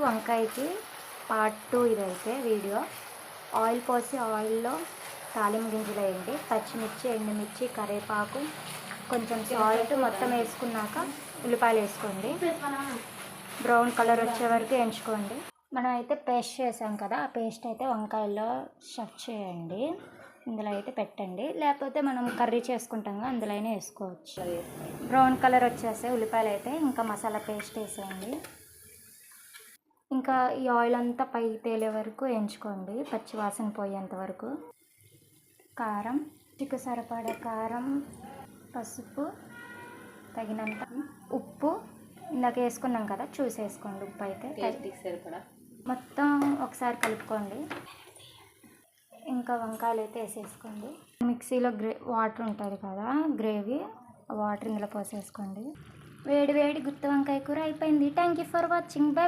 వంకాయకి part 2 ఇదైతే video. Oil పోసి ఆయిల్లో తాలింపు గింజలు వేయండి, పచ్చిమిర్చి, ఎండుమిర్చి, కరివేపాకు, కొంచెం సాల్ట్ మొత్తం వేసుకున్నాక ఉల్లిపాయలు వేసుకోండి. బ్రౌన్ కలర్ వచ్చే వరకు వేయించుకోండి. మనం అయితే పేస్ట్ చేసాం కదా, ఆ పేస్ట్ అయితే వంకాయల్లో స్టఫ్ చేయండి. ఇందులో అయితే పెట్టండి, లేకపోతే మనం కర్రీ చేసుకుంటాం అందులో అయినా వేసుకోవచ్చు. బ్రౌన్ కలర్ వచ్చేస్తే ఉల్లిపాయలు అయితే ఇంకా మసాలా పేస్ట్ వేసేయండి. ఇంకా ఈ ఆయిల్ అంతా పైకి తేలే వరకు వేయించుకోండి, పచ్చి వాసన పోయేంత వరకు. కారం, రుచికి సరిపడే కారం, పసుపు, తగినంత ఉప్పు ఇందాక వేసుకున్నాం కదా, చూసేసుకోండి. ఉప్పు అయితే సరిపడా మొత్తం ఒకసారి కలుపుకోండి. ఇంకా వంకాయలు అయితే వేసేసుకోండి. మిక్సీలో వాటర్ ఉంటుంది కదా, గ్రేవీ, వాటర్ ఇందులో పోసేసుకోండి. వేడి వేడి గుత్తి వంకాయ కూర అయిపోయింది. Thank you for watching. By.